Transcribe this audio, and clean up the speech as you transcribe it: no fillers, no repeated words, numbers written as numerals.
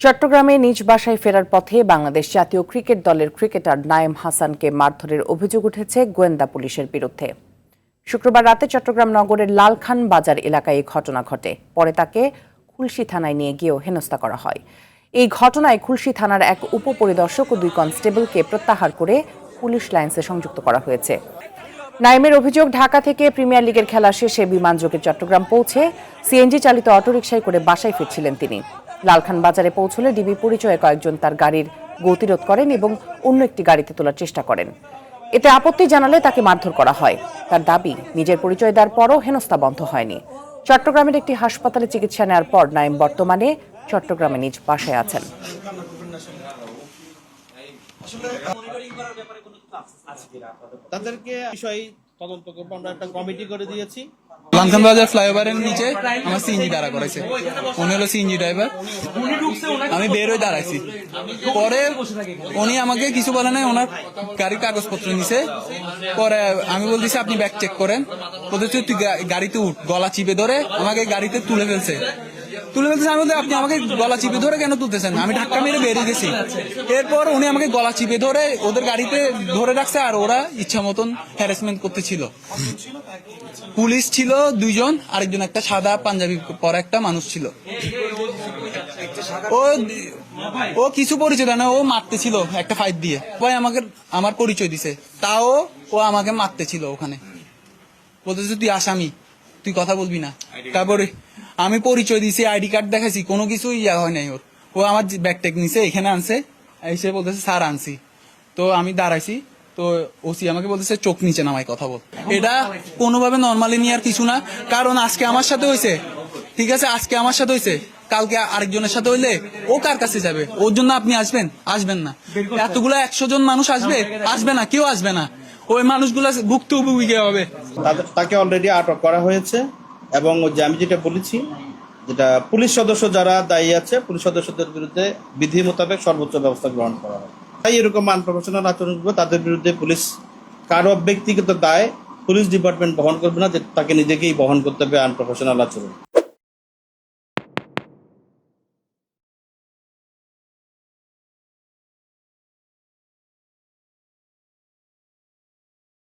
চট্টগ্রামে নিজ বাসায় ফেরার পথে বাংলাদেশ জাতীয় ক্রিকেট দলের ক্রিকেটার নায়েম হাসানকে মারধরের অভিযোগ উঠেছে গোয়েন্দা পুলিশের বিরুদ্ধে। শুক্রবার রাতে চট্টগ্রাম নগরের লালখান বাজার এলাকায় এই ঘটনা ঘটে। পরে তাকে খুলশী থানায় নিয়ে গিয়েও হেনস্থা করা হয়। এই ঘটনায় খুলশী থানার এক উপপরিদর্শক ও 2 কনস্টেবলকে প্রত্যাহার করে পুলিশ লাইন্সে সংযুক্ত করা হয়েছে। নাইমের অভিযোগ, ঢাকা থেকে প্রিমিয়ার লিগের খেলা শেষে বিমানযোগে চট্টগ্রাম পৌঁছে সিএনজি চালিত অটোরিকশায় করে বাসায় ফিরছিলেন তিনি। লালখান বাজারে পৌঁছলে ডিবি পরিচয়ে কয়েকজন তার গাড়ির গতিরোধ করেন এবং অন্য একটি গাড়িতে তোলার চেষ্টা করেন। এতে আপত্তি জানালে তাকে মারধর করা হয়। তার দাবি, নিজের পরিচয় দেওয়ার পরও হেনস্থা বন্ধ হয়নি। চট্টগ্রামের একটি হাসপাতালে চিকিৎসা নেওয়ার পর নাইম বর্তমানে চট্টগ্রামে নিজ বাসায় আছেন। তাদেরকে বিষয় তদন্ত করবো, আমরা একটা কমিটি করে দিয়েছি। লালখান বাজার ফ্লাইওভারের নিচে আমার সিএনজি দাঁড়া করাইছে। উনি হলো সিএনজি ড্রাইভার। আমি বের হয়ে দাঁড়াইছি, পরে উনি আমাকে কিছু বলে নাই, ওনার গাড়ির কাগজপত্র নিছে। পরে আমি বলতেছি আপনি ব্যাগ চেক করেন, বলতেছি তুই গাড়িতে উঠ। গলা চিপে ধরে আমাকে গাড়িতে তুলে ফেলছে। আমি বলতে, আপনি আমাকে গলা চিপে ধরে কেন তুলতেছেন? আমি ধাক্কা মেরে বেরিয়ে গেছি। এরপর উনি আমাকে গলা চিপে ধরে ওদের গাড়িতে ধরে রাখছে, আর ওরা ইচ্ছা মতন হ্যারাসমেন্ট করতেছিল। পুলিশ ছিল 2 জন, আরেকজন একটা সাদা পাঞ্জাবি পরা একটা মানুষ ছিল। ও কিছু পরিচয় দেয় না, ও মারতে ছিল একটা ফাইট দিয়ে। ভাই আমাকে আমার পরিচয় দিছে, তাও ও আমাকে মারতে ছিল ওখানে। বলতেছে তুই আসামি, তুই কথা বলবি না। তারপরে আমি পরিচয় দিছি, আইডি কার্ড দেখাইছি, কোনো কিছু ইয়া হয় নাই ওর। ও আমার ব্যাগ ট্যাগ নিছে, এখানে আনছে, এসে বলতেছে স্যার আনছি। তো আমি দাঁড়াইছি, তো ওসি আমাকে বলতেছে চোখ নিচে নামাই কথা বল। এটা কোনোভাবে নর্মালি নিয়ে আর কিছু না, কারণ আজকে আমার সাথে হয়েছে, ঠিক আছে, আজকে আমার সাথে হয়েছে, কালকে আরেকজনের সাথে হইলে ও কার কাছে যাবে? ওর জন্য আপনি আসবেন না। এতগুলো 100 জন মানুষ আসবে না, কেউ আসবে না। ওই মানুষগুলো ভুক্তভোগী হবে। তাকে অলরেডি আটক করা হয়েছে, এবং আমি যেটা বলেছি, যেটা পুলিশ সদস্য যারা দায়ী আছে, পুলিশ সদস্যদের বিরুদ্ধে বিধি মোতাবেক সর্বোচ্চ ব্যবস্থা গ্রহণ করা হয়। তাই এরকম আনপ্রফেশনাল আচরণ করবে, তাদের বিরুদ্ধে পুলিশ কারো ব্যক্তিগত দায় পুলিশ ডিপার্টমেন্ট বহন করবে না, যে তাকে নিজেকেই বহন করতে হবে আনপ্রফেশনাল আচরণ।